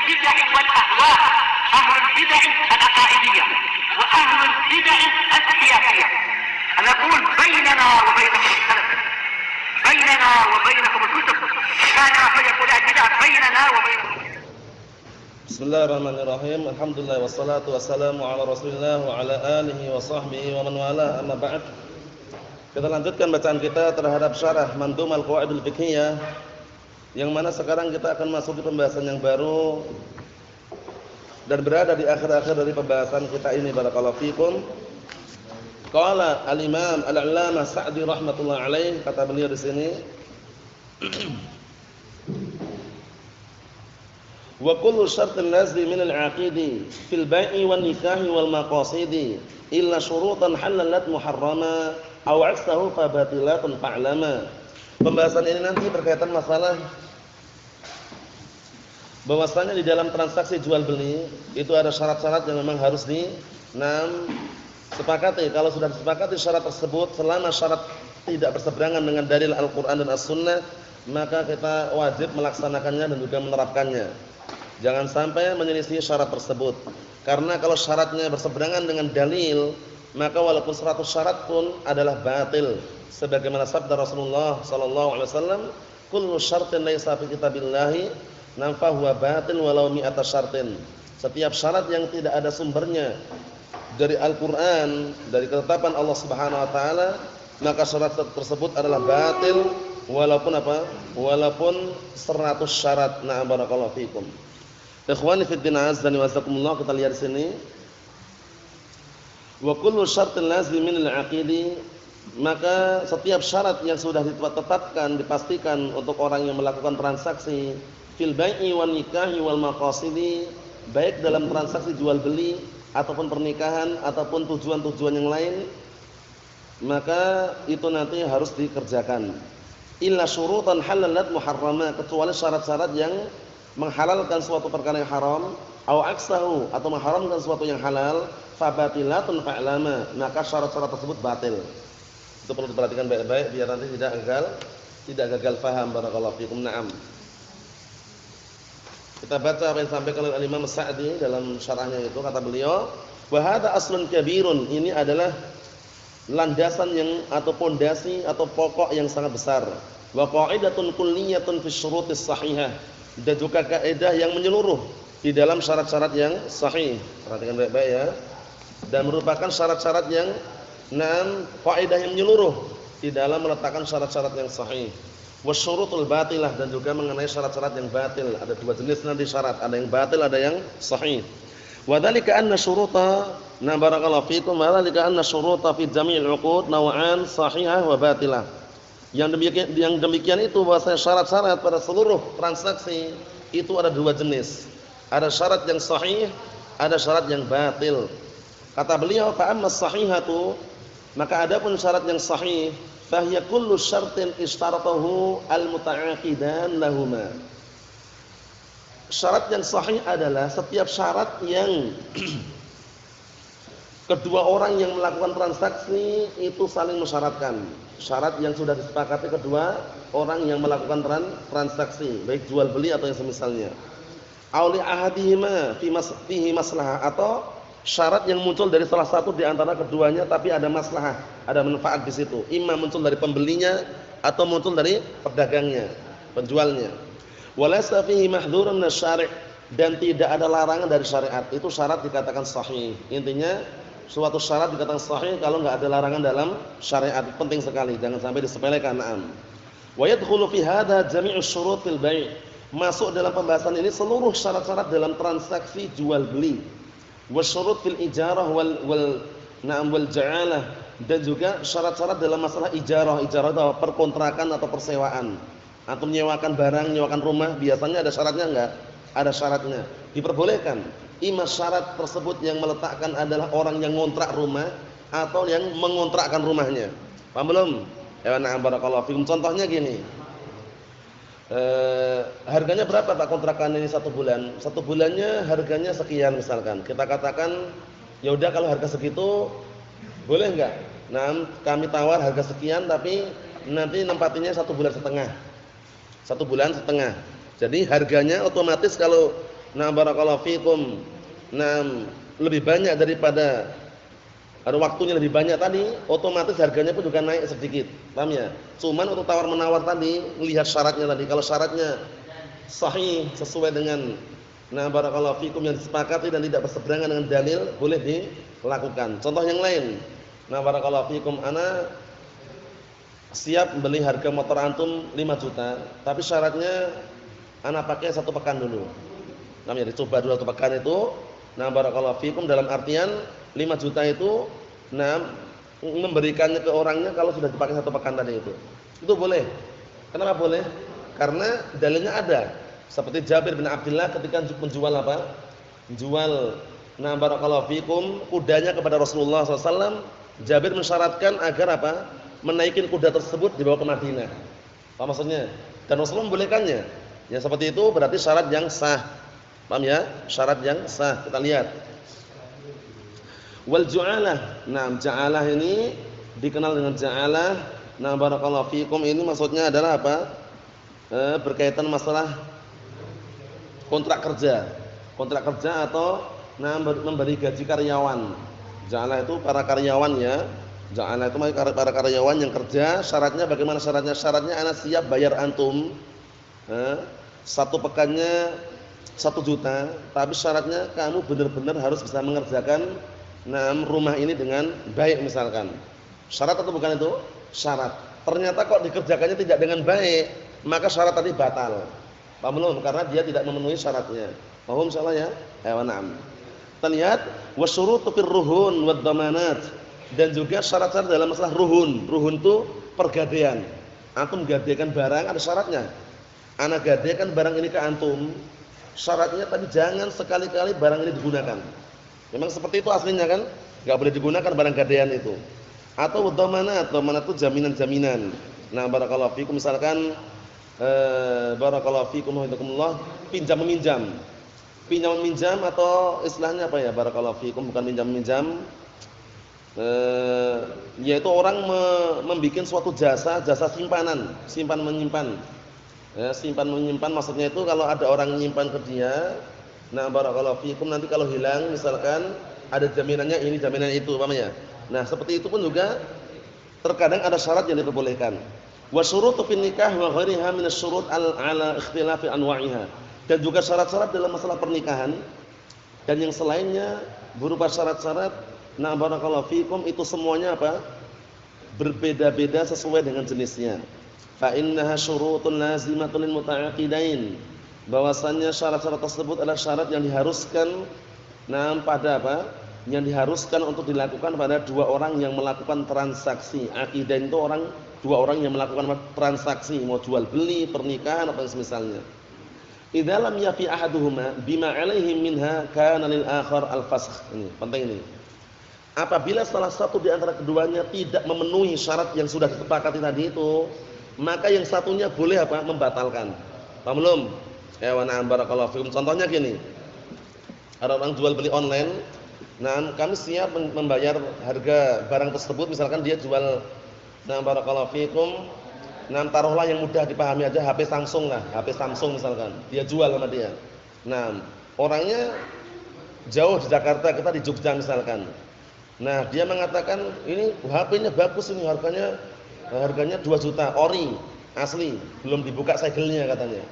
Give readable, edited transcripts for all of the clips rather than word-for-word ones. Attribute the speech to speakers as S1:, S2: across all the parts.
S1: البدع والأهواء، أهل البدع العقائدية وأهل البدع السياسية. أنا أقول بيننا وبينكم السلف، بيننا وبينكم الكتب، كان فيقول البدع بيننا وبينكم.
S2: Bismillahirrahmanirrahim. Alhamdulillah wassalatu wassalamu ala Rasulillah wa ala alihi wa sahbihi wa man wala, amma ba'd. Kita lanjutkan bacaan kita terhadap syarah Mandhum al-Qawaidul Fiqhiyah, yang mana sekarang kita akan masuk di pembahasan yang baru dan berada di akhir-akhir dari pembahasan kita ini. Barakallahu fikum. Qala al-Imam al-'Allamah Sa'di rahimatullah alaih, kata beliau di sini, wa kullu syartin lazim min al-'aqidi fil bai'i wan nikahi wal maqasidi illa syurutan halalat muharrama aw 'aksahu fa batilatun fa'lama. Pembahasan ini nanti berkaitan masalah bahwasanya di dalam transaksi jual beli itu ada syarat-syarat yang memang harus disepakati. Kalau sudah disepakati syarat tersebut, selama syarat tidak berseberangan dengan dalil Al-Qur'an dan As-Sunnah, maka kita wajib melaksanakannya dan juga menerapkannya. Jangan sampai menyelisih syarat tersebut. Karena kalau syaratnya berseberangan dengan dalil, maka walaupun 100 syarat pun adalah batil. Sebagaimana sabda Rasulullah sallallahu alaihi wasallam, "Kullu syartin laisa fi kitabillahi fa huwa batil walau mi'ata syartin." Setiap syarat yang tidak ada sumbernya dari Al-Qur'an, dari ketetapan Allah Subhanahu wa taala, maka syarat tersebut adalah batil walaupun apa? Walaupun 100 syarat. Na'am, barakallahu fikum. Ikhwani fi din, azza wa jazakumullah, kita lihat di sini. Wa kullu syartin lazim min al-'aqidi, maka setiap syarat yang sudah ditetapkan, dipastikan untuk orang yang melakukan transaksi fil bai'i wan nikahi wal maqasidi, baik dalam transaksi jual beli ataupun pernikahan ataupun tujuan-tujuan yang lain, maka itu nanti harus dikerjakan. Illa syurutan halalat muharrama, kecuali syarat-syarat yang menghalalkan suatu perkara yang haram, au aksahu, atau mengharamkan suatu yang halal, fabatilatun fa'lama, maka syarat-syarat tersebut batil. Itu perlu diperhatikan baik-baik biar nanti tidak gagal faham. Barakallahu fikum. Na'am. Kita baca apa yang disampaikan oleh Imam Sa'di dalam syarahnya itu, kata beliau, wa hadza aslun kabirun, ini adalah landasan yang atau pondasi atau pokok yang sangat besar. Wa qa'idatun kulliyatun fi syurutis shahihah, dan juga kaidah yang menyeluruh di dalam syarat-syarat yang sahih. Perhatikan baik-baik ya. Dan merupakan syarat-syarat yang kaidah yang menyeluruh di dalam meletakkan syarat-syarat yang sahih. Wasyurutul batilah, dan juga mengenai syarat-syarat yang batil. Ada dua jenis nanti syarat, ada yang batil, ada yang sahih. Wa dzalika anna syuruta, barakallahu fikum, wa dzalika anna syuruta fi jami'il 'uqud naw'an sahihah wa batilah. Yang demikian itu bahwa syarat-syarat pada seluruh transaksi itu ada dua jenis. Ada syarat yang sahih, ada syarat yang batil. Kata beliau, fa amma sahihatu, maka adapun syarat yang sahih, fa hiya kullu syartin ishtaratahu al-muta'aqidan lahuma. Syarat yang sahih adalah setiap syarat yang kedua orang yang melakukan transaksi itu saling mensyaratkan. Syarat yang sudah disepakati kedua orang yang melakukan transaksi, baik jual beli atau yang semisalnya. Auli ahadihima fihi maslahah, atau syarat yang muncul dari salah satu di antara keduanya tapi ada maslahah, ada manfaat di situ. Imma muncul dari pembelinya atau muncul dari pedagangnya, penjualnya. Walaysa fihi mahdhurun minasy-syari', dan tidak ada larangan dari syariat. Itu syarat dikatakan sahih. Intinya suatu syarat dikatakan sahih kalau enggak ada larangan dalam syariat. Penting sekali, jangan sampai disepelekan. Na'am. Wa yadkhulu fi hadza jami'u syurut fil bai'. Masuk dalam pembahasan ini seluruh syarat-syarat dalam transaksi jual beli. Wasyurut fil ijarah wal ja'alah, dan juga syarat-syarat dalam masalah ijarah. Ijarah itu perkontrakan atau persewaan. Atau menyewakan barang, menyewakan rumah, biasanya ada syaratnya enggak? Ada syaratnya. Diperbolehkan. Ima syarat tersebut yang meletakkan adalah orang yang ngontrak rumah atau yang mengontrakkan rumahnya. Paham belum? Ya, na'am, barakallahu fikum. Contohnya gini. Harganya berapa Pak kontrakan ini 1 bulan? 1 bulannya harganya sekian misalkan. Kita katakan, ya udah kalau harga segitu boleh enggak? Nah, kami tawar harga sekian tapi nanti nempatinya 1 bulan setengah. 1 bulan setengah. Jadi harganya otomatis kalau Nah, barakallahu fikum. Nah, lebih banyak daripada ada waktunya lebih banyak tadi, otomatis harganya pun juga naik sedikit. Paham ya? Cuman untuk tawar-menawar tadi, lihat syaratnya tadi. Kalau syaratnya sahih sesuai dengan barakallahu fikum yang disepakati dan tidak berseberangan dengan dalil, boleh dilakukan. Contoh yang lain. Nah, barakallahu fikum, ana siap beli harga motor antum 5 juta, tapi syaratnya ana pakai 1 pekan dulu. Namanya dicoba dulu 1 pekan itu. Nah, barakallahu fikum dalam artian 5 juta itu memberikannya ke orangnya kalau sudah dipakai 1 pekan tadi itu. Itu boleh. Kenapa boleh? Karena dalilnya ada. Seperti Jabir bin Abdullah ketika menjual apa? Menjual barakallahu fikum kudanya kepada Rasulullah SAW. Jabir mensyaratkan agar apa? Menaikin kuda tersebut dibawa ke Madinah. Apa maksudnya? Dan Rasulullah membolehkannya. Ya seperti itu berarti syarat yang sah. Paham ya? Syarat yang sah. Kita lihat. Wal ju'alah. Nah, ja'alah ini dikenal dengan ja'alah. Nah, barakallahu fikum ini maksudnya adalah apa? Berkaitan masalah kontrak kerja. Kontrak kerja atau memberi gaji karyawan. Ja'alah itu para karyawan ya. Ja'alah itu para karyawan yang kerja. Syaratnya bagaimana syaratnya? Syaratnya ana siap bayar antum 1 pekannya 1 juta, tapi syaratnya kamu benar-benar harus bisa mengerjakan rumah ini dengan baik misalkan. Syarat atau bukan itu? Syarat. Ternyata kok dikerjakannya tidak dengan baik, maka syarat tadi batal. Paham belum? Karena dia tidak memenuhi syaratnya. Paham insyaallah ya? Na'am. Kita lihat wasyurutu fir ruhun wad dhamanat, dan juga syarat-syarat dalam masalah ruhun. Ruhun itu pergadaian. Antum gadaikan barang ada syaratnya. Ana gadaikan barang ini ke antum. Syaratnya tadi jangan sekali-kali barang ini digunakan. Memang seperti itu aslinya kan? Enggak boleh digunakan barang gadaian itu. Atau dhamanat, dhamanat itu jaminan-jaminan. Nah, barakallahu fikum misalkan barakallahu fikum hafizakumullah, pinjam meminjam. Pinjam meminjam atau istilahnya apa ya? Barakallahu fikum bukan pinjam meminjam. Yaitu orang membuat suatu jasa simpanan, simpan menyimpan. Ya, simpan menyimpan maksudnya itu kalau ada orang menyimpan ke dia, nah barakallahu fikum nanti kalau hilang misalkan ada jaminannya ini jaminan itu, paham ya? Nah, seperti itu pun juga terkadang ada syarat yang diperbolehkan. Wa syurutu fin nikah wa ghairiha min asy-syurut ala ikhtilafi anwa'iha. Dan juga syarat-syarat dalam masalah pernikahan dan yang selainnya berupa syarat-syarat, nah barakallahu fikum itu semuanya apa? Berbeda-beda sesuai dengan jenisnya. Fa innaha syurutun lazimatun lil muta'aqidain. Bahwasanya syarat-syarat tersebut adalah syarat yang diharuskan pada apa? Yang diharuskan untuk dilakukan pada 2 orang yang melakukan transaksi. Aqidain itu dua orang yang melakukan transaksi, mau jual beli, pernikahan atau semisalnya. Idza lam yafi ahaduhuma bima 'alaihi minha kana lil akhar al-fasakh. Ini penting ini. Apabila salah satu di antara keduanya tidak memenuhi syarat yang sudah disepakati tadi itu, maka yang satunya boleh apa? Membatalkan. Paham belum? Wa na'am barakallahu fikum. Contohnya gini. Ada orang jual beli online. Nah, kami siap membayar harga barang tersebut, misalkan dia jual barakallahu fikum. Nah, taruhlah yang mudah dipahami aja HP Samsung lah, HP Samsung misalkan. Dia jual sama dia. Nah, orangnya jauh di Jakarta, kita di Jogja misalkan. Nah, dia mengatakan, "Ini HP-nya bagus ini, harganya 2 juta, ori, asli, belum dibuka segelnya," katanya.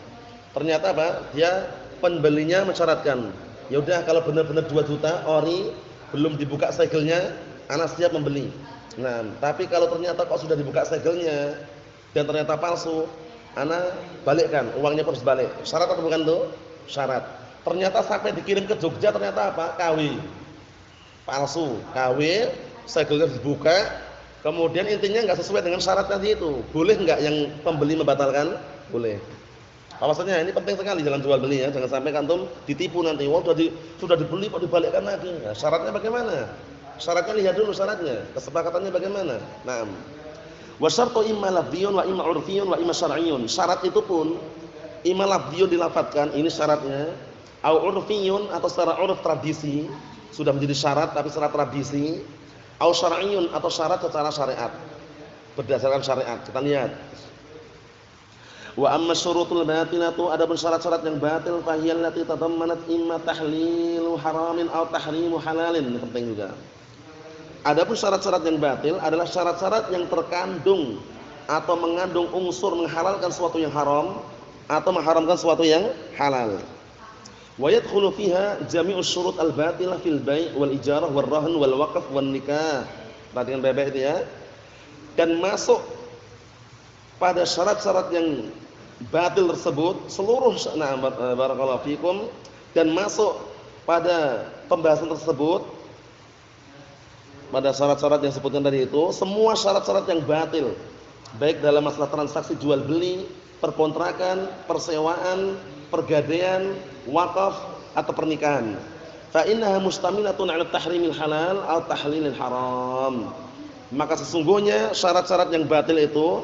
S2: Ternyata apa? Dia pembelinya mensyaratkan, "Ya udah kalau benar-benar 2 juta, ori, belum dibuka segelnya, ana siap membeli." Nah, tapi kalau ternyata kok sudah dibuka segelnya dan ternyata palsu, ana balikkan, uangnya harus balik. Syarat atau bukan tuh? Syarat. Ternyata sampai dikirim ke Jogja ternyata apa? KW. Palsu, KW, segelnya dibuka, kemudian intinya enggak sesuai dengan syarat tadi itu. Boleh enggak yang pembeli membatalkan? Boleh. Maksudnya ini penting sekali dalam jual beli ya, jangan sampai antum ditipu nanti. Wah, sudah dibeli kok dibalikkan lagi. Nah, syaratnya bagaimana? Syaratnya lihat dulu syaratnya, kesepakatannya bagaimana. Naam. Wa syartu imma lafdhiyun wa imma 'urfiyyun wa imma syar'iyyun. Syarat itu pun imma lafdhiyun dilafadzkan, ini syaratnya, au 'urfiyyun atau secara 'urf tradisi, sudah menjadi syarat tapi secara tradisi, au syar'iyyun atau syarat secara syariat. Berdasarkan syariat. Kita lihat. Wa amma syurutul batilatu, adapun syarat-syarat yang batil fahiyal lati tadammanat imma tahlilu haramin aw tahrimu halalin. Ini penting juga. Adapun syarat-syarat yang batil adalah syarat-syarat yang terkandung atau mengandung unsur menghalalkan sesuatu yang haram atau mengharamkan sesuatu yang halal. Wa yadkhulu fiha jami'us syurut al-batilah fil bai' wal ijarah wal rahn wal waqf wan nikah. Perhatikan baik-baik itu ya. Dan masuk pada syarat-syarat yang batil tersebut seluruh barakallahu fikum, dan masuk pada pembahasan tersebut pada syarat-syarat yang disebutkan tadi itu, semua syarat-syarat yang batil baik dalam masalah transaksi jual beli, perkontrakan, persewaan, pergadaian, wakaf atau pernikahan. Fa innaha mustamilatun 'ala tahrimil halal atau tahlilil haram. Maka sesungguhnya syarat-syarat yang batil itu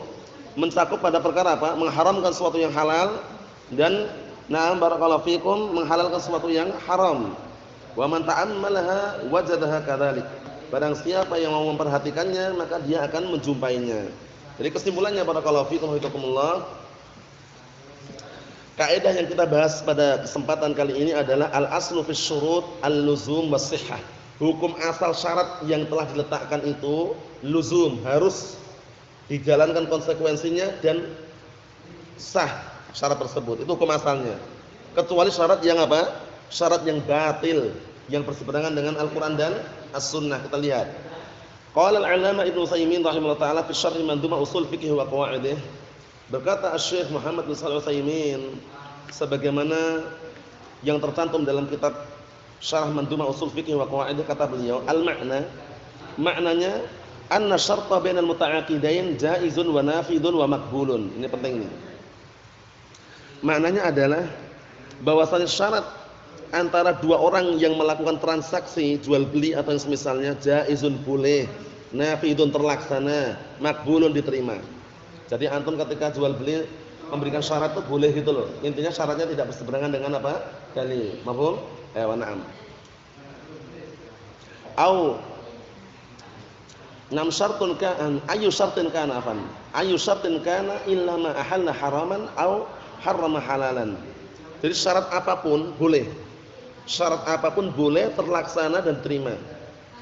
S2: mencakup pada perkara apa? Mengharamkan sesuatu yang halal dan barakallahu fikum menghalalkan sesuatu yang haram. Wa man ta'ammalaha wajadaha kadzalik. Barang siapa yang mau memperhatikannya maka dia akan menjumpainya. Jadi kesimpulannya barakallahu fikum hafizakumullah, kaidah yang kita bahas pada kesempatan kali ini adalah al-aslu fis syurut al-luzum was-sihhah. Hukum asal syarat yang telah diletakkan itu luzum, harus dijalankan konsekuensinya dan sah syarat tersebut. Itu hukum asalnya. Kecuali syarat yang apa? Syarat yang batil, yang berseberangan dengan Al-Qur'an dan As-Sunnah. Kita lihat. Qala al-'allamah Ibnu Utsaimin rahimahullah taala fi syarh mandhumah usul fiqh wa qawaidih. Berkata Asy-Syaikh Muhammad bin Shalih Al-Utsaimin sebagaimana yang tercantum dalam kitab Syarah Mandhumah Usul Fiqh wa Qawaidih, kata beliau, al-ma'na, maknanya anna syarta bainal muta'aqidain jaizun wa nafidun wa maqbulun. Ini penting nih. Maknanya adalah bahwasanya syarat antara dua orang yang melakukan transaksi jual beli atau yang semisalnya jaizun boleh, nafidun terlaksana, maqbulun diterima. Jadi antum ketika jual beli memberikan syarat itu boleh gitu loh. Intinya syaratnya tidak berseberangan dengan apa? Dalil. Mafhum? Wa na'am. Au nam syartun kan ayu syartin kana afan. Ayu syartin kana illa ma ahalla haraman au harrama halalan. Jadi syarat apapun boleh. Syarat apapun boleh terlaksana dan terima.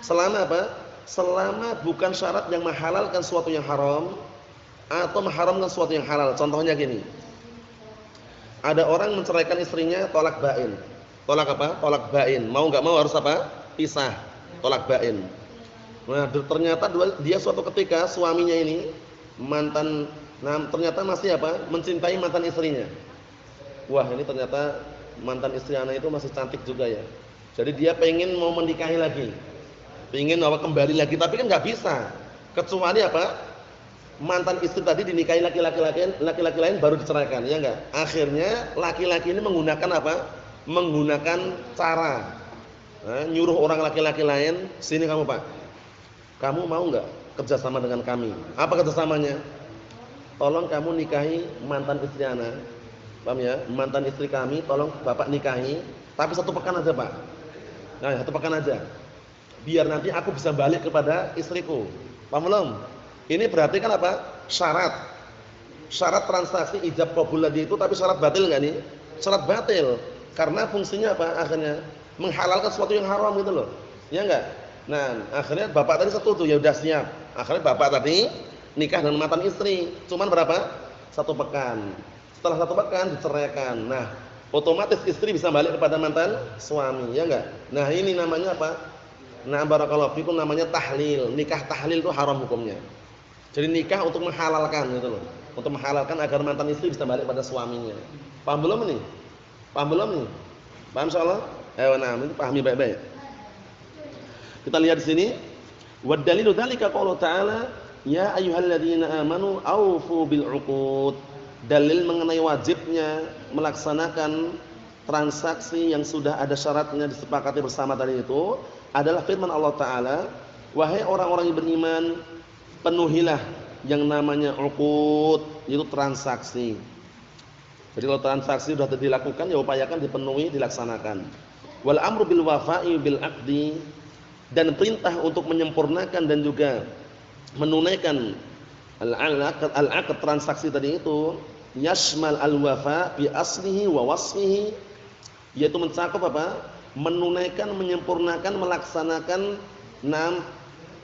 S2: Selama apa? Selama bukan syarat yang menghalalkan sesuatu yang haram atau mengharamkan sesuatu yang halal. Contohnya gini. Ada orang menceraikan istrinya tolak bain. Tolak apa? Tolak bain. Mau enggak mau harus apa? Pisah. Tolak bain. Nah, ternyata dia suatu ketika suaminya ini mantan, ternyata masih apa? Mencintai mantan istrinya. Wah, ini ternyata mantan istri anak itu masih cantik juga ya. Jadi dia pengen mau menikahi lagi. Pengen apa? Kembali lagi, tapi kan enggak bisa. Kecuali apa? Mantan istri tadi dinikahi laki-laki lain baru diceraikan, ya enggak? Akhirnya laki-laki ini menggunakan apa? Menggunakan cara nyuruh orang laki-laki lain, sini kamu Pak, kamu mau enggak kerjasama dengan kami? Apa kerjasamanya? Tolong kamu nikahi mantan istri anak, paham ya? Mantan istri kami, tolong Bapak nikahi, tapi 1 pekan aja Pak. Nah, 1 pekan aja, biar nanti aku bisa balik kepada istriku. Paham belum? Ini berarti kan apa? Syarat transaksi ijab qabul tadi itu, tapi syarat batil enggak nih? Syarat batil. Karena fungsinya apa? Akhirnya menghalalkan sesuatu yang haram gitu loh. Ya enggak? Nah, akhirnya bapak tadi setuju, ya udah siap. Akhirnya bapak tadi nikah dengan mantan istri. Cuman berapa? 1 pekan. Setelah 1 pekan diceraikan. Nah, otomatis istri bisa balik kepada mantan suami, ya enggak? Nah, ini namanya apa? Nah, barakallahu fikum, namanya tahlil. Nikah tahlil itu haram hukumnya. Jadi nikah untuk menghalalkan gitu loh. Untuk menghalalkan agar mantan istri bisa balik pada suaminya. Paham belum nih? Paham belum nih? Paham insyaallah? Nah, itu pahami baik-baik. Kita lihat di sini, wa dalilu dzalika qaulu ta'ala, ya ayyuhalladzina amanu aufu bil 'uqud. Dalil mengenai wajibnya melaksanakan transaksi yang sudah ada syaratnya disepakati bersama tadi itu adalah firman Allah Ta'ala, wahai orang-orang yang beriman, penuhilah yang namanya 'uqud, yaitu transaksi. Jadi kalau transaksi sudah dilakukan, ya upayakan dipenuhi, dilaksanakan. Wal amru bil wafa'i bil 'aqdi, dan perintah untuk menyempurnakan dan juga menunaikan al-'aqd transaksi tadi itu, yashmal al-wafa bi aslihi wa wasfihi, yaitu mencakup apa? Menunaikan, menyempurnakan, melaksanakan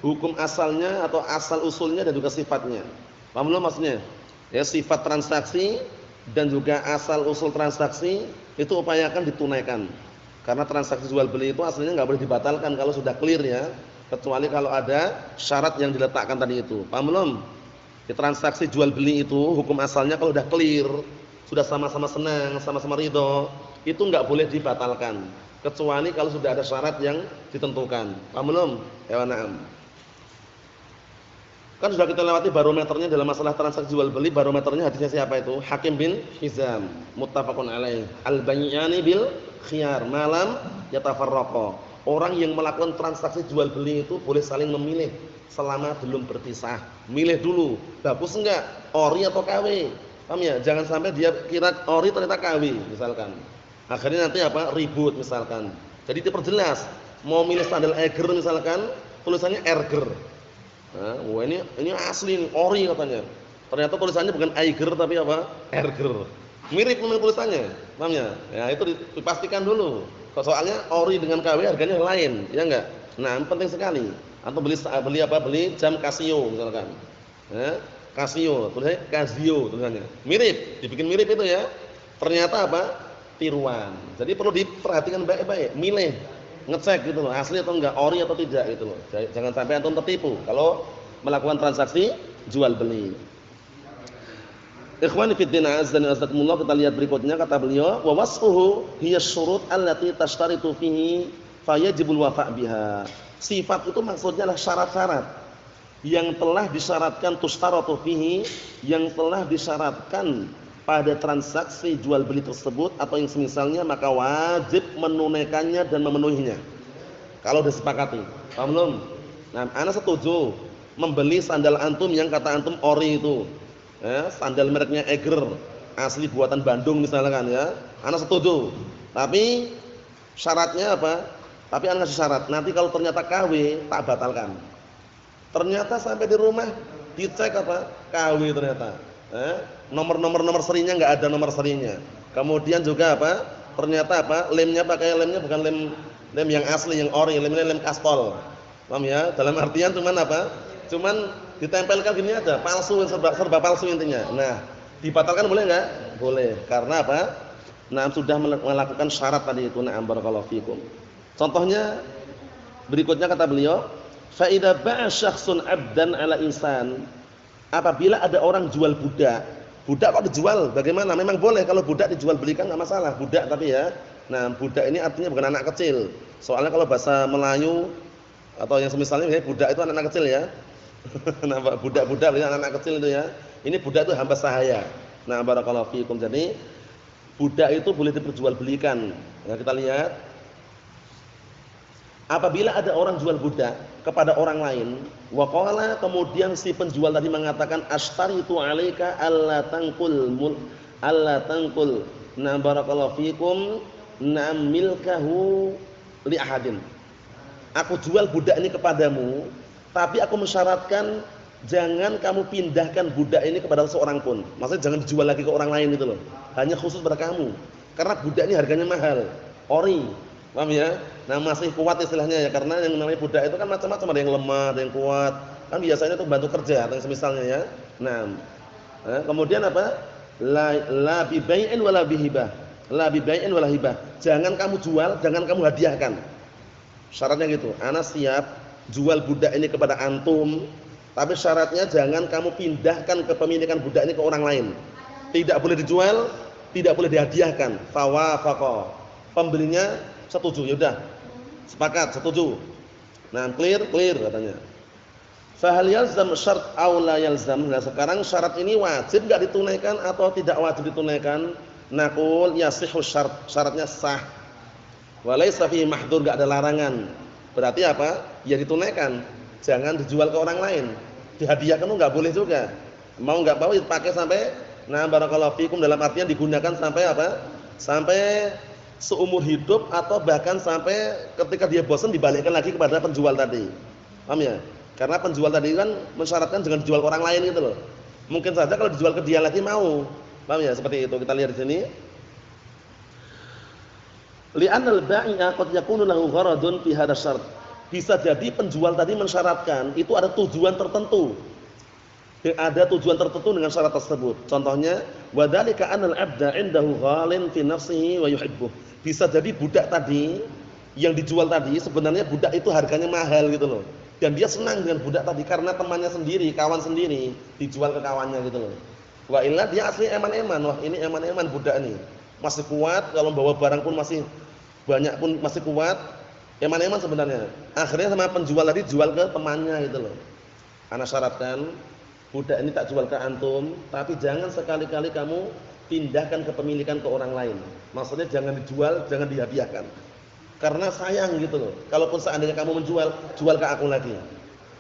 S2: hukum asalnya atau asal usulnya dan juga sifatnya. Paham belum maksudnya? Ya, sifat transaksi dan juga asal usul transaksi itu upayakan ditunaikan. Karena transaksi jual beli itu aslinya enggak boleh dibatalkan kalau sudah clear ya, kecuali kalau ada syarat yang diletakkan tadi itu. Paham belum? Di transaksi jual beli itu hukum asalnya kalau sudah clear, sudah sama-sama senang, sama-sama ridho, itu enggak boleh dibatalkan. Kecuali kalau sudah ada syarat yang ditentukan. Paham belum? Ya, na'am. Kan sudah kita lewati barometernya dalam masalah transaksi jual beli. Barometernya hadisnya siapa itu? Hakim bin Hizam, muttafaqun alaih. Al-bayyani bil khiyar malam yatafarraqa. Orang yang melakukan transaksi jual beli itu boleh saling memilih selama belum berpisah. Milih dulu, bagus enggak? Ori atau KW? Paham ya? Jangan sampai dia kira ori ternyata KW misalkan. Akhirnya nanti apa? Ribut misalkan. Jadi diperjelas. Mau milih sandal Eiger misalkan, tulisannya Erger. Nah, wah ini asli nih, ori katanya. Ternyata tulisannya bukan Eiger tapi apa? Erger. Mirip memang tulisannya. Paham ya? Ya itu dipastikan dulu. Soalnya ori dengan KW harganya lain, ya enggak? Nah, penting sekali. Atau beli apa? Beli jam Casio misalkan. Ya, Casio, tulisannya Casio tulisannya. Mirip, dibikin mirip itu ya. Ternyata apa? Tiruan. Jadi perlu diperhatikan baik-baik, milih, ngecek gitu loh, asli atau enggak, ori atau tidak gitu loh. Jangan sampai antum tertipu kalau melakukan transaksi jual beli. Ikhwani fid din, azza wa jalla, kita lihat berikutnya kata beliau, wa wasfuhu hiya syurut allati tashtaritu fihi fayajibul wafa' biha. Sifat itu maksudnya adalah syarat-syarat yang telah disyaratkan tustaratu fihi, yang telah disyaratkan pada transaksi jual beli tersebut atau yang semisalnya, maka wajib menunaikannya dan memenuhinya. Kalau disepakati. Paham belum? Nah, ana setuju membeli sandal antum yang kata antum ori itu. Ya, sandal mereknya Eiger, asli buatan Bandung misalkan ya. Ana setuju. Tapi syaratnya apa? Tapi ana ngasih syarat. Nanti kalau ternyata KW tak batalkan. Ternyata sampai di rumah dicek apa? KW ternyata. Nomor serinya enggak ada nomor serinya. Kemudian juga apa? Ternyata apa? Lemnya pakai lemnya bukan lem yang asli yang ori, lemnya lem kastol. Paham ya? Dalam artian cuman apa? Cuman ditempelkan gini aja, palsu, serba palsu intinya. Nah, dibatalkan boleh enggak? Boleh. Karena apa? Nah, sudah melakukan syarat tadi itu. Na'am barakallahu fikum. Contohnya berikutnya kata beliau, fa idza ba'a syakhsun 'abdan 'ala insan. Apabila ada orang jual budak kok dijual, bagaimana? Memang boleh kalau budak dijual belikan enggak masalah, budak tapi ya. Nah, budak ini artinya bukan anak kecil. Soalnya kalau bahasa Melayu atau yang semisalnya budak itu anak-anak kecil ya. Nah, budak-budak ini anak-anak kecil itu ya. Ini budak itu hamba sahaya. Nah, barakallahu fiikum. Jadi budak itu boleh diperjualbelikan. Nah, kita lihat. Apabila ada orang jual budak kepada orang lain, wa qala, kemudian si penjual tadi mengatakan ashtaritu 'alaika alla tanqul na barakallahu fikum na milkahu li ahadin. Aku jual budak ini kepadamu, tapi aku mensyaratkan jangan kamu pindahkan budak ini kepada seorang pun. Maksudnya jangan dijual lagi ke orang lain itu loh. Hanya khusus pada kamu. Karena budak ini harganya mahal, ori. Paham ya? Nah, masih kuat istilahnya ya, karena yang namanya budak itu kan macam-macam, ada yang lemah, ada yang kuat. Kan biasanya itu bantu kerja atau yang semisalnya ya. Nah, kemudian apa? La bi bai'in wala bi hibah. La bi bai'in wala hibah. Jangan kamu jual, jangan kamu hadiahkan. Syaratnya gitu. Ana siap jual budak ini kepada antum, tapi syaratnya jangan kamu pindahkan kepemilikan budak ini ke orang lain. Tidak boleh dijual, tidak boleh dihadiahkan. Fawafaqa. Pembelinya setuju, ya udah. Sepakat, setuju. Nah, clear katanya. Fa hal yalzam syart aw la yalzam? Nah, sekarang syarat ini wajib enggak ditunaikan atau tidak wajib ditunaikan? Naqul yasihhu syart, syaratnya sah. Wa laisa fihi mahdhur, enggak ada larangan. Berarti apa? Ya ditunaikan. Jangan dijual ke orang lain. Dihadiahkan itu enggak boleh juga. Mau enggak mau dipakai sampai barakallahu fikum, dalam artian digunakan sampai apa? Sampai seumur hidup atau bahkan sampai ketika dia bosan dibalikkan lagi kepada penjual tadi. Paham ya? Karena penjual tadi kan mensyaratkan jangan dijual ke orang lain gitu loh. Mungkin saja kalau dijual ke dia lagi mau, Paham ya? Seperti itu. Kita lihat di sini. Li'anal bai'a qad yakunu lahu gharadun fi hadha syart. Bisa jadi penjual tadi mensyaratkan itu ada tujuan tertentu. Ada tujuan tertentu dengan syarat tersebut. Contohnya, wa dzalika anal 'abda 'indahu ghalin fi nafsihi wa yuhibbuh. Bisa jadi budak tadi yang dijual tadi sebenarnya budak itu harganya mahal gitu loh. Dan dia senang dengan budak tadi karena temannya sendiri, kawan sendiri, dijual ke kawannya gitu loh. Wa illa dia asli eman-eman. Wah, ini eman-eman budak nih. Masih kuat, kalau bawa barang pun masih banyak pun masih kuat. Eman-eman sebenarnya. Akhirnya sama penjual tadi jual ke temannya gitu loh. Ana syaratkan budak ini tak jual ke antum, tapi jangan sekali-kali kamu pindahkan kepemilikan ke orang lain. Maksudnya jangan dijual, jangan dihadiahkan. Karena sayang gitu loh. Kalaupun seandainya kamu menjual, jual ke aku lagi.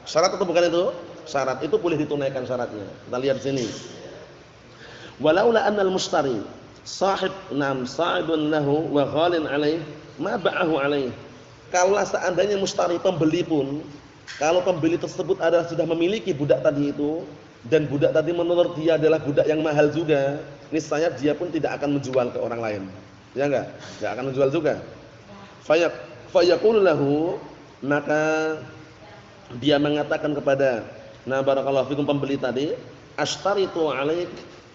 S2: Syarat atau bukan itu? Syarat itu boleh ditunaikan syaratnya. Kita lihat di sini. Walaula annal mustari sa'ibun lahu wa ghalin alaih ma ba'ahu alaih. Kalau seandainya mustari pembeli pun, kalau pembeli tersebut adalah sudah memiliki budak tadi itu dan budak tadi menurut dia adalah budak yang mahal juga, niscaya dia pun tidak akan menjual ke orang lain. Ya enggak? Enggak akan menjual juga. Fayaqulu lahu, maka dia mengatakan kepada barakallahu fikum pembeli tadi, ashtaritu alaik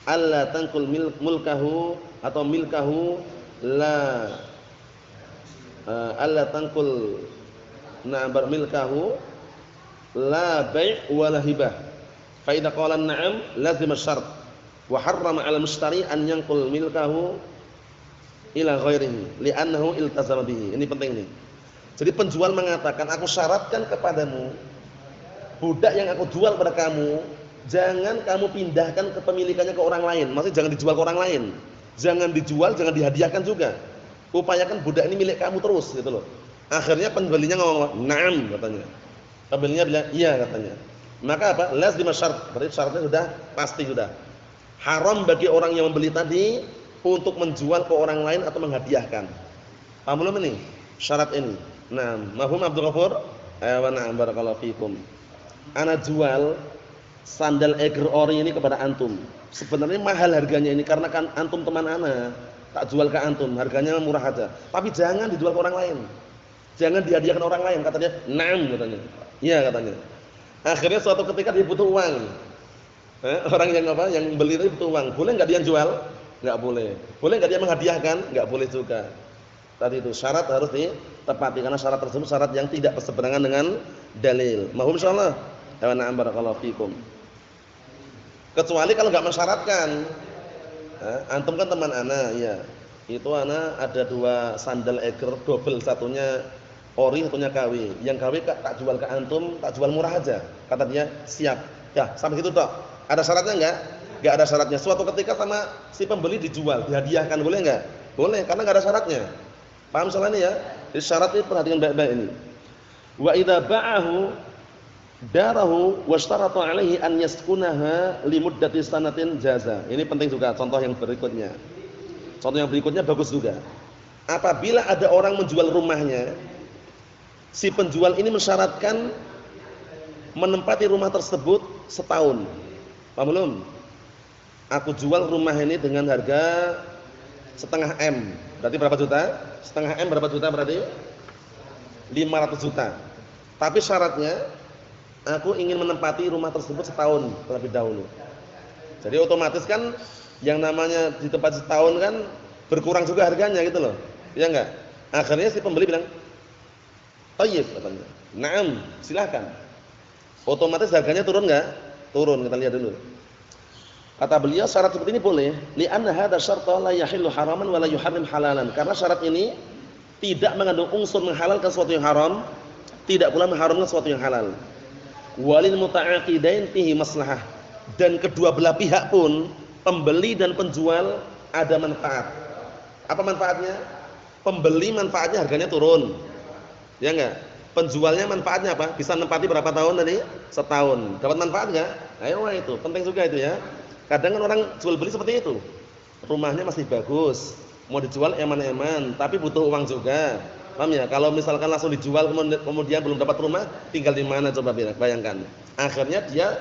S2: alla tanqul mulkahu atau milkahu la alla tanqul milkahu la bai' wa la hibah. Fa idza qala na'am lazim asy-syart wa harrama 'ala al-mushtari an yanqul milkahu ila ghairihi li'annahu iltazama bihi. Ini penting nih. Jadi penjual mengatakan, aku syaratkan kepadamu budak yang aku jual pada kamu, jangan kamu pindahkan kepemilikannya ke orang lain. Maksudnya jangan dijual ke orang lain. Jangan dijual, jangan dihadiahkan juga. Upayakan budak ini milik kamu terus gitu loh. Akhirnya pembelinya ngomong, "Na'am," katanya. Pembelinya bilang, "Iya," katanya. Maka apa? Lazim syarat. Berarti syaratnya sudah pasti sudah. Haram bagi orang yang membeli tadi untuk menjual ke orang lain atau menghadiahkan. Paham belum ini? Syarat ini. Nah, mafhum Abdul Ghafur? Wa na'am barakallahu fikum. Ana jual sandal Eiger ori ini kepada antum. Sebenarnya mahal harganya ini karena kan antum teman ana. Tak jual ke antum, harganya murah aja. Tapi jangan dijual ke orang lain. Jangan dihadiahkan orang lain, katanya. Na'am katanya. Iya katanya. Akhirnya suatu ketika dia butuh uang. Orang yang apa? Yang beli itu butuh uang. Boleh enggak dia jual? Enggak boleh. Boleh enggak dia menghadiahkan? Enggak boleh juga. Tadi itu syarat harus ditepati karena syarat tersebut syarat yang tidak berseberangan dengan dalil. Mahum insyaallah. Wa na'am barakallahu fikum. Kecuali kalau enggak mensyaratkan. Antum kan teman ana, ya. Itu ana ada 2 sandal Eiger double, satunya ori, satunya KW. Yang KW tak jual ke antum, tak jual murah aja. Kata dia, "Siap." Ya, sampai situ toh. Ada syaratnya enggak? Enggak ada syaratnya. Suatu ketika sama si pembeli dijual, dihadiahkan, boleh enggak? Boleh, karena enggak ada syaratnya. Paham soal ini ya? Jadi syarat ini perhatikan baik-baik ini. Wa idza ba'ahu darahu washtarata 'alaihi an yaskunaha li muddati sanatin jaza. Ini penting juga contoh yang berikutnya. Contoh yang berikutnya bagus juga. Apabila ada orang menjual rumahnya, si penjual ini mensyaratkan menempati rumah tersebut setahun. Paham belum? Aku jual rumah ini dengan harga setengah M. Berarti berapa juta? Setengah M berapa juta berarti? 500 juta. Tapi syaratnya aku ingin menempati rumah tersebut setahun terlebih dahulu. Jadi otomatis kan yang namanya di tempat setahun kan berkurang juga harganya gitu loh. Ya enggak? Akhirnya si pembeli bilang, "Thayyib," katanya. "Na'am, silakan." Otomatis harganya turun enggak? Turun, kita lihat dulu. Kata beliau syarat seperti ini boleh, li'anna hadza syarta la yahillu haraman wa la yuharrim halalan. Karena syarat ini tidak mengandung unsur menghalalkan sesuatu yang haram, tidak pula mengharamkan sesuatu yang halal. Walil muta'aqidain fihi maslahah. Dan kedua belah pihak pun, pembeli dan penjual ada manfaat. Apa manfaatnya? Pembeli manfaatnya harganya turun. Ya enggak? Penjualnya manfaatnya apa? Bisa nempati berapa tahun tadi? Setahun. Dapat manfaat enggak? Ayo itu, penting juga itu ya. Kadang kan orang jual beli seperti itu. Rumahnya masih bagus, mau dijual eman-eman, tapi butuh uang juga. Paham ya? Kalau misalkan langsung dijual kemudian belum dapat rumah, tinggal di mana coba bayangkan. Akhirnya dia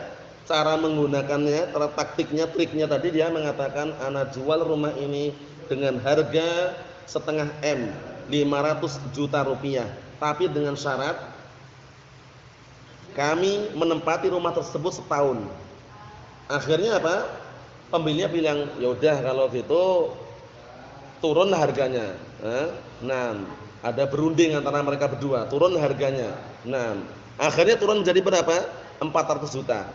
S2: cara menggunakannya, cara taktiknya, triknya tadi dia mengatakan ana jual rumah ini dengan harga setengah M, 500 juta rupiah. Tapi dengan syarat kami menempati rumah tersebut setahun. Akhirnya apa? Pembelinya bilang, "Ya udah kalau gitu turunlah harganya." Nah, ada berunding antara mereka berdua, turun harganya. Nah, akhirnya turun menjadi berapa? 400 juta.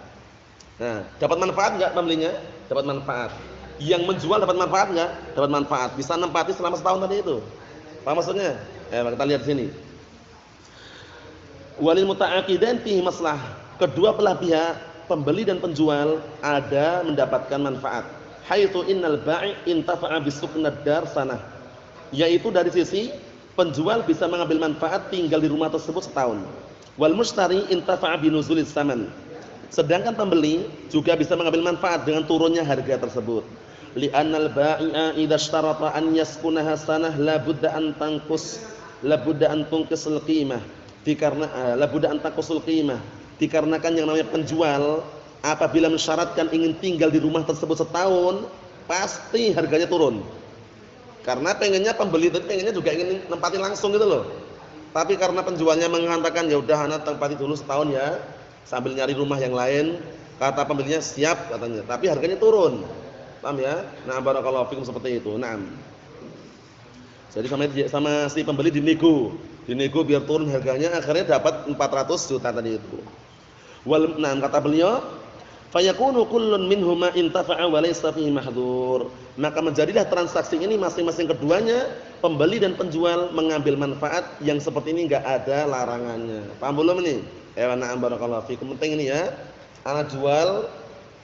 S2: Nah, dapat manfaat enggak pembelinya? Dapat manfaat. Yang menjual dapat manfaat enggak? Dapat manfaat. Bisa nempati selama setahun tadi itu. Paham maksudnya? Kita lihat sini. Walil muta'aqidain fihi maslah. Kedua belah pihak, pembeli dan penjual ada mendapatkan manfaat. Haitsu innal bai' intafa'a bisuknad dar sanah. Yaitu dari sisi penjual bisa mengambil manfaat tinggal di rumah tersebut setahun. Wal mushtari intafa'a binuzulis saman. Sedangkan pembeli juga bisa mengambil manfaat dengan turunnya harga tersebut. Li'annal bai'a idza ishtarata an yaskunaha sanah la budda an tunqisul qimah. Dikarenakan yang namanya penjual apabila mensyaratkan ingin tinggal di rumah tersebut setahun, pasti harganya turun. Karena pengennya pembeli itu pengennya juga ingin nempati langsung gitu loh. Tapi karena penjualnya mengatakan ya udah ana tempati dulu setahun ya, sambil nyari rumah yang lain, kata pembelinya siap katanya, tapi harganya turun. Paham ya? Nah, barakallahu fikum seperti itu. Naam. Jadi sama si pembeli dinego biar turun harganya, akhirnya dapat 400 juta tadi itu. Kata beliau, fayakunu kullun minhuma intafa'a wa laysa fihi mahdhur. Maka menjadilah transaksi ini masing-masing keduanya, pembeli dan penjual mengambil manfaat yang seperti ini enggak ada larangannya. Paham belum ini? Na'am barakallahu fikum. Penting ini ya. Ana jual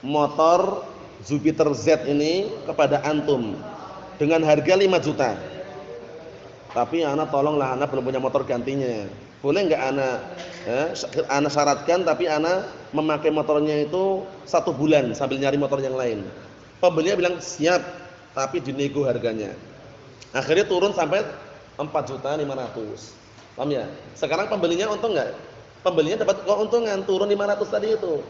S2: motor Jupiter Z ini kepada antum dengan harga 5 juta. Tapi ana tolonglah, ana belum punya motor gantinya. Boleh enggak ana syaratkan tapi ana memakai motornya itu 1 bulan sambil nyari motor yang lain. Pembelinya bilang siap, tapi dinego harganya. Akhirnya turun sampai 4.500.000. Paham ya? Sekarang pembelinya untung enggak? Pembelinya dapat keuntungan, turun 500 tadi itu.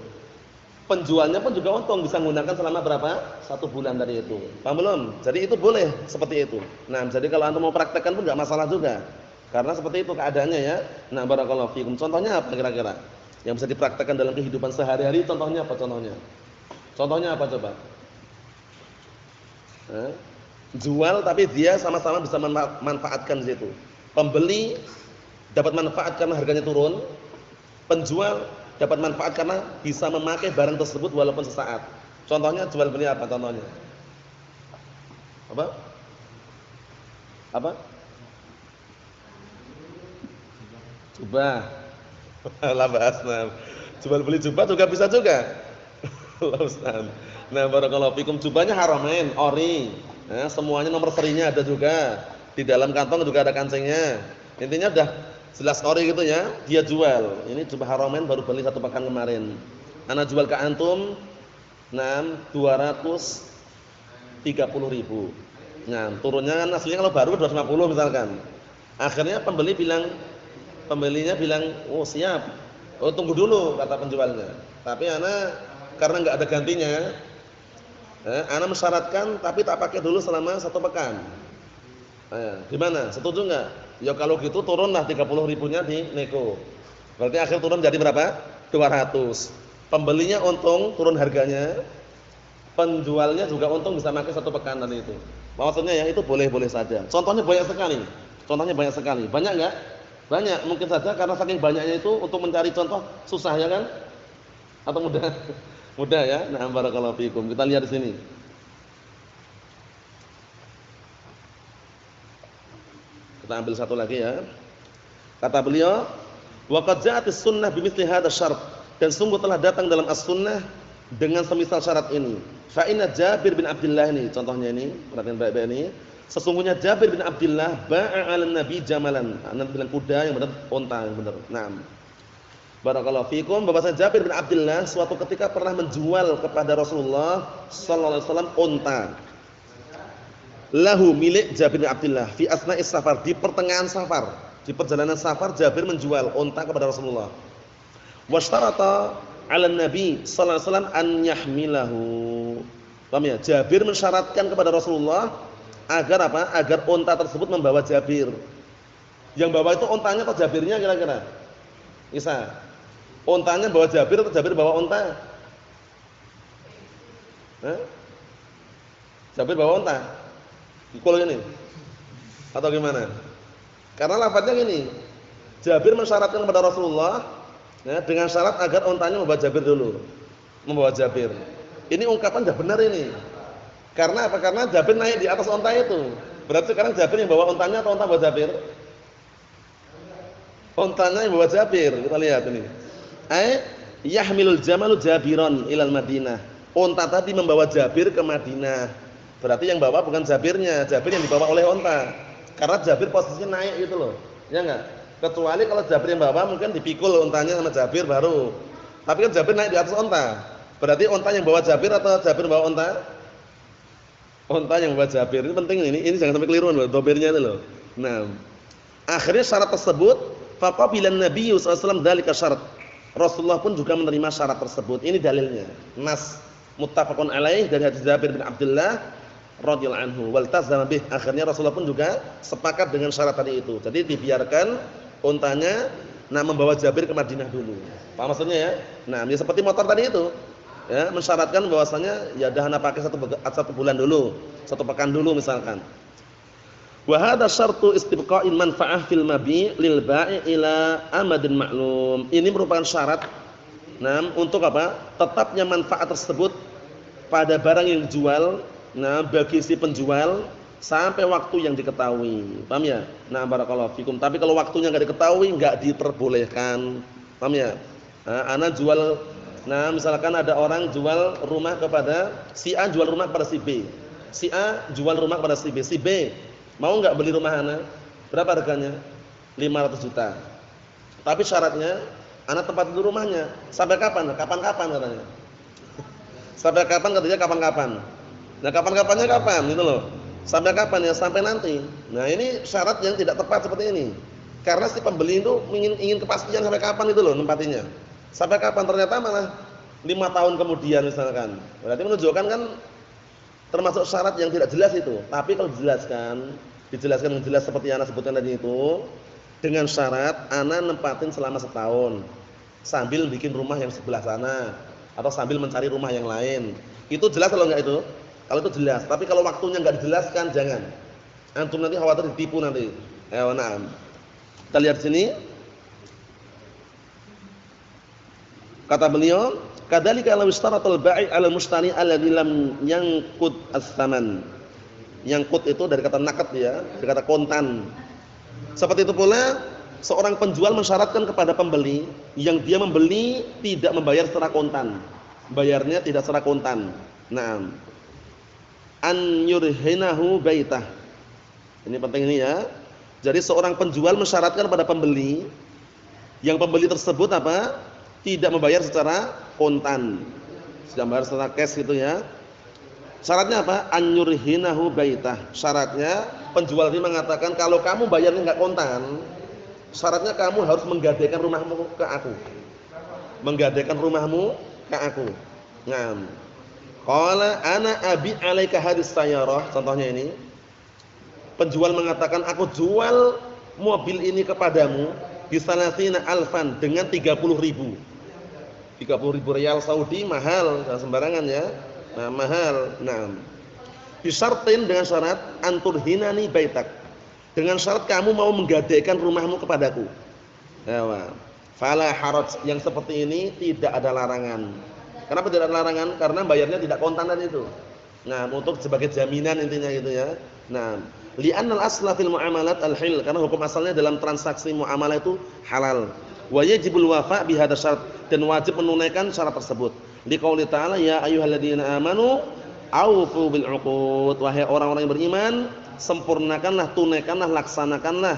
S2: Penjualnya pun juga untung, bisa menggunakan selama berapa? 1 bulan tadi itu. Paham belum? Jadi itu boleh seperti itu. Nah, jadi kalau antum mau praktekkan pun enggak masalah juga. Karena seperti itu keadaannya ya. Nah, barakallahu fikum. Contohnya apa kira-kira? Yang bisa dipraktekkan dalam kehidupan sehari-hari, contohnya apa contohnya? Contohnya apa coba? Jual tapi dia sama-sama bisa memanfaatkan di situ. Pembeli dapat manfaat karena harganya turun. Penjual dapat manfaat karena bisa memakai barang tersebut walaupun sesaat. Contohnya jual beli apa contohnya? Apa? Jubah. Lah bahasna. Jual beli jubah juga bisa juga. Allah Ustaz. Nah, barakallahu fikum, jubahnya haramain, ori. Nah, semuanya nomor serinya ada juga. Di dalam kantong juga ada kancingnya. Intinya udah jelas ori gitu ya, dia jual. Ini jubah haramain baru beli 1 pekan kemarin. Ana jual ke antum 230.000. Nah, turunnya kan aslinya kalau baru 250 misalkan. Akhirnya pembelinya bilang, "Oh, siap. Oh, tunggu dulu," kata penjualnya. Tapi ana karena enggak ada gantinya, ana mensyaratkan tapi tak pakai dulu selama 1 pekan. Gimana? Setuju enggak? Ya kalau gitu turunlah 30.000-nya di nego. Berarti akhir turun jadi berapa? 200. Pembelinya untung turun harganya. Penjualnya juga untung bisa pakai 1 pekan tadi itu. Maksudnya ya itu boleh-boleh saja. Contohnya banyak sekali. Banyak enggak? Banyak. Mungkin saja karena saking banyaknya itu untuk mencari contoh susah ya kan? Atau mudah? Mudah ya. Nah, barakallahu fikum. Kita lihat di sini. Kita ambil satu lagi ya. Kata beliau, "Wa qad ja'atis sunnah bimithli hadzal syart." Dan sungguh telah datang dalam as-sunnah dengan semisal syarat ini. Fa inna Jabir bin Abdullah ini, contohnya ini, perhatian baik-baik ini. Sesungguhnya Jabir bin Abdullah ba'a 'alan nabi jamalan. Nabi bilang kuda yang benar, unta yang benar. Naam. Barakallahu fikum. Bahwasanya Jabir bin Abdullah suatu ketika pernah menjual kepada Rasulullah sallallahu alaihi wasallam unta. Lahu milik Jabir bin Abdullah fi asna'is safar, di pertengahan safar, di perjalanan safar Jabir menjual unta kepada Rasulullah. Washtarata 'ala Nabi sallallahu alaihi wasallam an yahmilahu. Paham ya? Jabir mensyaratkan kepada Rasulullah agar apa? Agar unta tersebut membawa Jabir. Yang bawa itu untanya atau Jabirnya kira-kira? Bisa. Untanya bawa Jabir atau Jabir bawa unta? Hah? Jabir bawa unta? Ikul ini? Atau gimana? Karena lafadznya gini. Jabir mensyaratkan kepada Rasulullah ya, dengan syarat agar untanya membawa Jabir dulu. Membawa Jabir. Ini ungkapan sudah benar ini. Karena apa? Karena Jabir naik di atas unta itu. Berarti sekarang Jabir yang bawa untanya atau unta bawa Jabir? Untanya yang bawa Jabir. Kita lihat ini. Yahmilul jamalu Jabiron ilal Madinah. Unta tadi membawa Jabir ke Madinah. Berarti yang bawa bukan Jabirnya, Jabir yang dibawa oleh unta. Karena Jabir posisinya naik gitu loh. Ya enggak? Kecuali kalau Jabir yang bawa mungkin dipikul untanya sama Jabir baru. Tapi kan Jabir naik di atas unta. Berarti unta yang bawa Jabir atau Jabir bawa unta? Unta yang bawa Jabir. Ini penting ini. Ini jangan sampai keliruan loh, dobirnya itu loh. Nah, akhirnya syarat tersebut faqabilan Nabi sallallahu alaihi wasallam dzalika syarat. Rasulullah pun juga menerima syarat tersebut. Ini dalilnya. Nas muttafaqun alaih dari hadis Jabir bin Abdullah radhiyallahu anhu. Wal tazama bih. Akhirnya Rasulullah pun juga sepakat dengan syarat tadi itu. Jadi dibiarkan untanya membawa Jabir ke Madinah dulu. Paham maksudnya ya? Nah, ya seperti motor tadi itu. Ya, mensyaratkan bahwasanya ya dahana pakai satu bulan dulu, 1 pekan dulu misalkan. Wa hadza syartu istibqa'il manfa'ah fil mabi' lil ba'i ila amadin ma'lum. Ini merupakan syarat untuk apa? Tetapnya manfaat tersebut pada barang yang dijual, bagi si penjual sampai waktu yang diketahui. Paham ya? Nah, barakallahu fikum. Tapi kalau waktunya enggak diketahui, enggak diperbolehkan. Paham ya? Ana jual misalkan ada orang jual rumah kepada si A, jual rumah kepada si B. Si A jual rumah kepada si B. Si B mau enggak beli rumah ana? Berapa harganya? 500 juta. Tapi syaratnya ana tempat dulu rumahnya. Sampai kapan? Kapan-kapan katanya. Sampai kapan katanya kapan-kapan. Nah, kapan-kapannya kapan gitu loh. Sampai kapan ya? Sampai nanti. Nah, ini syarat yang tidak tepat seperti ini. Karena si pembeli itu ingin kepastian sampai kapan itu loh nempatinya. Sampai kapan, ternyata malah 5 tahun kemudian misalkan. Berarti menunjukkan kan termasuk syarat yang tidak jelas itu. Tapi kalau dijelaskan yang jelas seperti yang ana sebutkan tadi itu, dengan syarat ana nempatin selama setahun sambil bikin rumah yang sebelah sana atau sambil mencari rumah yang lain. Itu jelas kalau enggak itu? Kalau itu jelas. Tapi kalau waktunya enggak dijelaskan jangan. Antum nanti khawatir ditipu nanti. Na'am. Kita lihat sini. Kata beliau, kadzalika law ishtaratal bai' 'ala al-mushtari alladhi lam yanqud ats-tsaman. Yanqud itu dari kata naqad ya, dari kata kontan. Seperti itu pula seorang penjual mensyaratkan kepada pembeli yang dia membeli tidak membayar secara kontan. Bayarnya tidak secara kontan. Naam. An yurhinahu baitah. Ini penting ini ya. Jadi seorang penjual mensyaratkan kepada pembeli yang pembeli tersebut apa? Tidak membayar secara kontan. Tidak membayar secara cash gitu ya. Syaratnya apa? An yurhinahu baitah. Syaratnya penjual ini mengatakan kalau kamu bayarnya enggak kontan, syaratnya kamu harus menggadaikan rumahmu ke aku. Menggadaikan rumahmu ke aku. Ngam. Qala ana abi 'alaika hadis sayyarah. Contohnya ini. Penjual mengatakan aku jual mobil ini kepadamu bisalasina alfan dengan 30.000. 30.000 rial Saudi mahal, jangan sembarangan ya. Nah, mahal. Nah. Bisyartin dengan syarat anturhinani baitak. Dengan syarat kamu mau menggadaikan rumahmu kepadaku. Ya, fala haraj, yang seperti ini tidak ada larangan. Kenapa tidak ada larangan? Karena bayarnya tidak kontan tadi itu. Nah, untuk sebagai jaminan intinya gitu ya. Nah, li'anna al-asla fil muamalat al-hil, karena hukum asalnya dalam transaksi muamalah itu halal. Wa yajibul wafa' bi hadzal syarat, dan wajib menunaikan syarat tersebut. Liqauli ta'ala ya ayyuhalladzina amanu aufu bil 'uqud. Wahai orang-orang yang beriman, sempurnakanlah, tunaikanlah, laksanakanlah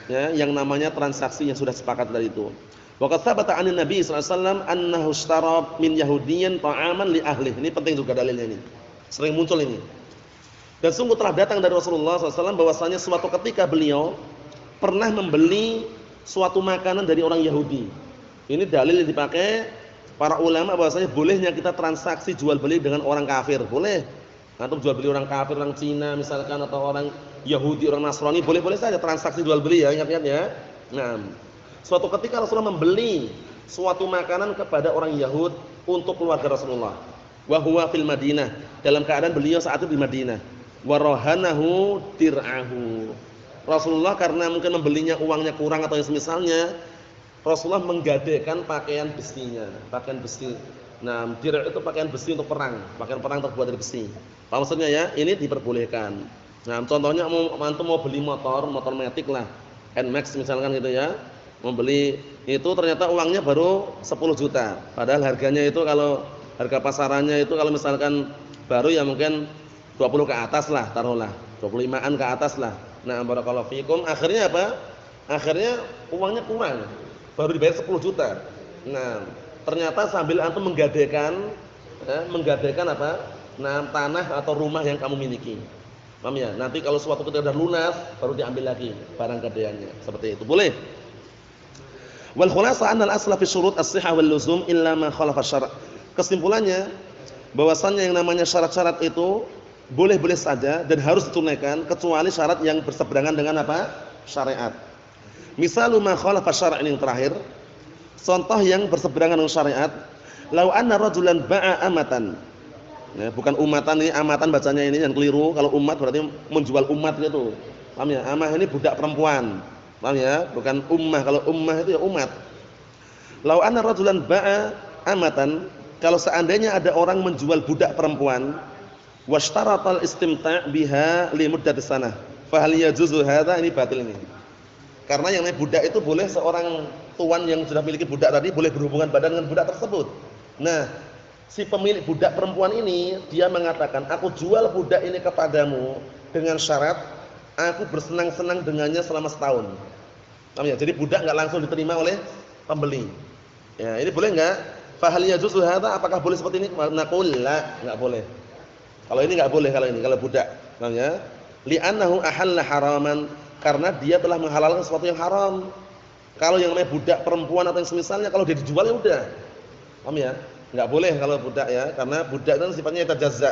S2: ya yang namanya transaksi yang sudah sepakat dari itu. Wa qad tsabata 'anin nabi sallallahu alaihi wasallam annahu ishtara min yahudiyyin ta'aman li ahli. Ini penting juga dalilnya ini. Sering muncul ini. Dan sungguh telah datang dari Rasulullah SAW bahwasanya suatu ketika beliau pernah membeli suatu makanan dari orang Yahudi. Ini dalil yang dipakai para ulama bahwasanya bolehnya kita transaksi jual beli dengan orang kafir, boleh. Antum jual beli orang kafir, orang Cina misalkan atau orang Yahudi, orang Nasrani, boleh-boleh saja transaksi jual beli ya, ingat-ingat ya. Nah, suatu ketika Rasulullah membeli suatu makanan kepada orang Yahud untuk keluarga Rasulullah. Wa huwa fil Madinah, dalam keadaan beliau saat itu di Madinah. Wa rahanahu dir'ahu. Rasulullah karena mungkin membelinya uangnya kurang atau yang semisalnya, Rasulullah menggadaikan pakaian besinya, pakaian besi. Nah, dir' itu pakaian besi untuk perang, pakaian perang terbuat dari besi. Apa maksudnya ya? Ini diperbolehkan. Nah, contohnya antum mau beli motor matic lah, NMAX misalkan gitu ya. Mau beli itu ternyata uangnya baru 10 juta. Padahal harganya itu kalau harga pasarannya itu kalau misalkan baru ya mungkin 20 ke atas lah, taruhlah. 25-an ke atas lah. Nah, barakallahu fikum, akhirnya apa? Akhirnya uangnya kurang. Baru dibayar 10 juta. Nah, ternyata sambil antum menggadaikan apa? Nah, tanah atau rumah yang kamu miliki. Paham ya? Nanti kalau suatu ketika sudah lunas baru diambil lagi barang gadaiannya. Seperti itu. Boleh. Wal khulasa anna al-asla fi syurut as-sihah wal luzum illa ma khalafa syara'. Kesimpulannya bahwasannya yang namanya syarat-syarat itu boleh-boleh saja dan harus ditunaikan kecuali syarat yang berseberangan dengan apa? Syariat. Misalu ma khalafa syara' ini yang terakhir. Contoh yang berseberangan dengan syariat, lau anna rajulan ba'a amatan. Ya, bukan umatan, ini amatan bacanya ini yang keliru. Kalau umat berarti menjual umat gitu. Paham ya? Amah ini budak perempuan. Paham ya? Bukan ummah. Kalau ummah itu ya umat. Lau anna rajulan ba'a amatan, kalau seandainya ada orang menjual budak perempuan, washtaratal istimta' biha li muddatis sanah, fa hal yajuzu hadza? Ini batil ini. Karena yang namanya budak itu boleh seorang tuan yang sudah memiliki budak tadi boleh berhubungan badan dengan budak tersebut. Nah, si pemilik budak perempuan ini dia mengatakan, aku jual budak ini kepadamu dengan syarat aku bersenang-senang dengannya selama setahun. Paham ya? Jadi budak enggak langsung diterima oleh pembeli. Ya, ini boleh enggak? Fa hal yajuzu hadza? Apakah boleh seperti ini? Naqul la, enggak boleh. Kalau ini enggak boleh kalau ini, kalau budak. Paham ya? Li'annahu ahalla haraman, karena dia telah menghalalkan sesuatu yang haram. Kalau yang namanya budak perempuan atau yang semisalnya kalau dia dijual ya udah. Paham ya? Enggak boleh kalau budak ya, karena budak itu sifatnya yatajazza.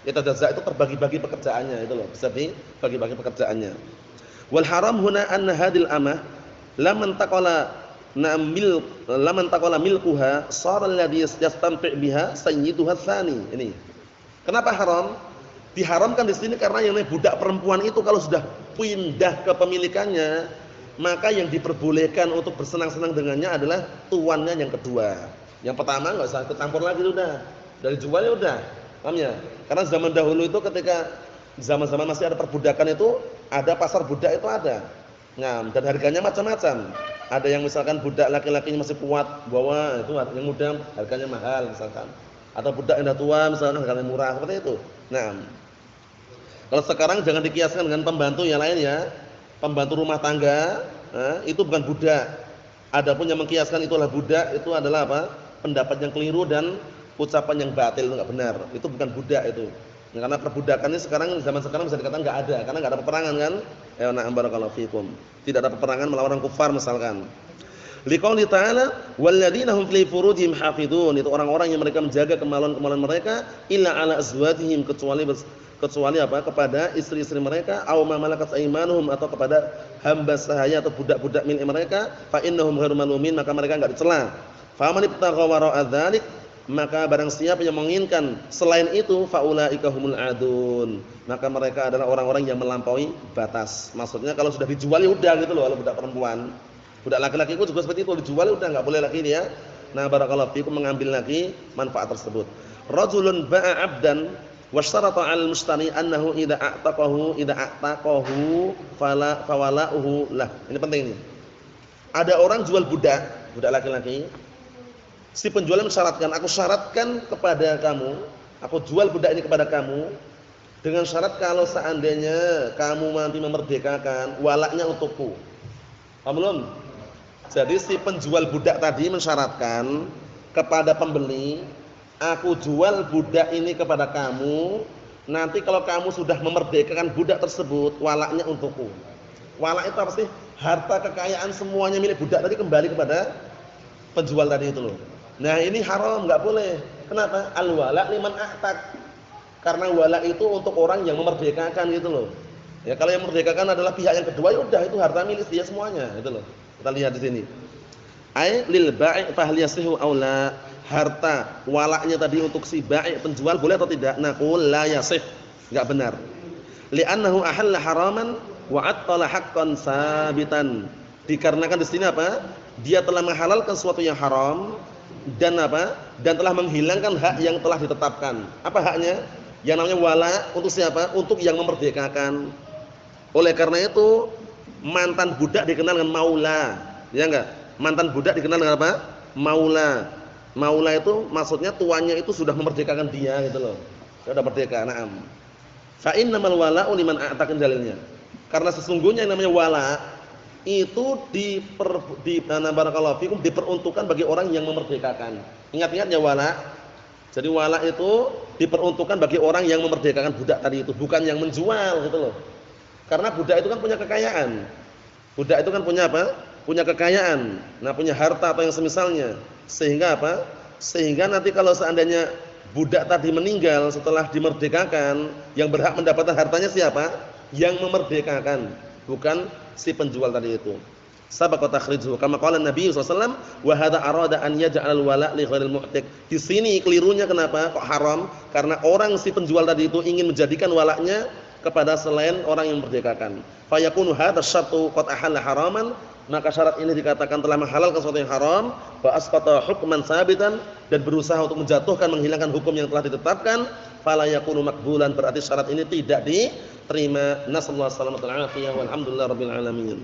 S2: Yatajazza itu terbagi-bagi pekerjaannya itu loh, bisa dibagi-bagi pekerjaannya. Wal haram huna anna hadil amah lam taqala milkuha sara alladhi yastamti' biha sayyiduha tsani. Ini. Kenapa haram? Diharamkan di sini karena yang namanya budak perempuan itu kalau sudah pindah ke pemilikannya, maka yang diperbolehkan untuk bersenang-senang dengannya adalah tuannya yang kedua. Yang pertama enggak usah ikut campur lagi sudah. Dari jual ya udah. Paham ya? Karena zaman dahulu itu ketika zaman-zaman masih ada perbudakan itu, ada pasar budak itu ada. Nah, dan harganya macam-macam. Ada yang misalkan budak laki-lakinya masih kuat, bawa itu yang muda harganya mahal misalkan. Atau budak yang sudah tua misalkan harganya murah, seperti itu. Nah, kalau sekarang jangan dikiaskan dengan pembantu yang lain ya. Pembantu rumah tangga, itu bukan budak. Adapun yang mengkiaskan itulah budak, itu adalah apa? Pendapat yang keliru dan ucapan yang batil, itu enggak benar. Itu bukan budak itu. Nah, karena perbudakan ini sekarang zaman sekarang bisa dikatakan enggak ada, karena enggak ada peperangan kan? Ya na'am barakallahu fikum. Tidak ada peperangan melawan orang kufar misalkan. Liqauli ta'ala walladzina hum li furujihim hafidun, itu orang-orang yang mereka menjaga kemaluan-kemaluan mereka illa ala azwajihim, kecuali apa? Kepada istri-istri mereka, aw ma malakat aymanuhum, atau kepada hamba sahaya atau budak-budak milik mereka, fa innahum ghairu malumin, maka mereka enggak dicela. Fa man ibtagha wara'a dzalik, maka barang siapa yang menginginkan selain itu, faulaika humul adun, maka mereka adalah orang-orang yang melampaui batas. Maksudnya kalau sudah dijual ya udah gitu loh, kalau budak perempuan. Budak laki-laki itu juga seperti itu, dijual ya udah enggak boleh lagi dia. Nah, barakallahu fikum, mengambil lagi manfaat tersebut. Rajulun ba'a 'abdan washarata 'alal mustari annahu idza a'taqahu fawala'uhu lah. Ini penting ini. Ada orang jual budak laki-laki. Si penjual mensyaratkan, aku syaratkan kepada kamu, aku jual budak ini kepada kamu dengan syarat kalau seandainya kamu nanti memerdekakan, walaknya untukku. Paham belum? Jadi si penjual budak tadi mensyaratkan kepada pembeli, aku jual budak ini kepada kamu, nanti kalau kamu sudah memerdekakan budak tersebut, walaknya untukku. Walak itu apa sih? Harta kekayaan semuanya milik budak tadi kembali kepada penjual tadi itu loh. Nah, ini haram, enggak boleh. Kenapa? Al-wala liman a'taq. Karena wala itu untuk orang yang memerdekakan gitu loh. Ya kalau yang memerdekakan adalah pihak yang kedua, ya udah itu harta milik dia semuanya, gitu loh. Kita lihat di sini. Ai lil bai' fa hal yasihu aw la? Harta walaknya tadi untuk si bai' penjual boleh atau tidak? Naqul la yasih. Enggak benar. Li'annahu ahalla haraman wa attala haqqan sabitan. Dikarenakan di sini apa? Dia telah menghalalkan sesuatu yang haram dan apa? Dan telah menghilangkan hak yang telah ditetapkan. Apa haknya? Yang namanya wala untuk siapa? Untuk yang memerdekakan. Oleh karena itu mantan budak dikenal dengan maula, ya enggak? Mantan budak dikenal dengan apa? Maula. Maula itu maksudnya tuannya itu sudah memerdekakan dia gitu loh. Sudah merdeka, na'am. Fa innamal wala'u liman a'taqin dalilnya. Karena sesungguhnya yang namanya wala itu barakallahu fikum diperuntukkan bagi orang yang memerdekakan. Ingat-ingat ya wala. Jadi wala itu diperuntukkan bagi orang yang memerdekakan budak tadi itu, bukan yang menjual gitu loh. Karena budak itu kan punya kekayaan. Budak itu kan punya apa? Punya kekayaan. Nah, punya harta atau yang semisalnya. Sehingga apa? Sehingga nanti kalau seandainya budak tadi meninggal setelah dimerdekakan, yang berhak mendapatkan hartanya siapa? Yang memerdekakan, bukan si penjual tadi itu. Sabaqa takhrijuhu kama qala Nabi sallallahu alaihi wasallam wa hadza arada an yaj'al wala li ghairil mu'tiq. Di sini kelirunya kenapa kok haram? Karena orang si penjual tadi itu ingin menjadikan walaknya kepada selain orang yang memerdekakan. Fa yakunu hadza syartu qad ahalla haraman, maka syarat ini dikatakan telah menghalalkan sesuatu yang haram, wa asqata hukman sabitan, dan berusaha untuk menjatuhkan menghilangkan hukum yang telah ditetapkan, fala yakunu maqbulan, berarti syarat ini tidak diterima. Nasallahu alaihi wasallam wa alhamdulillah rabbil alamin.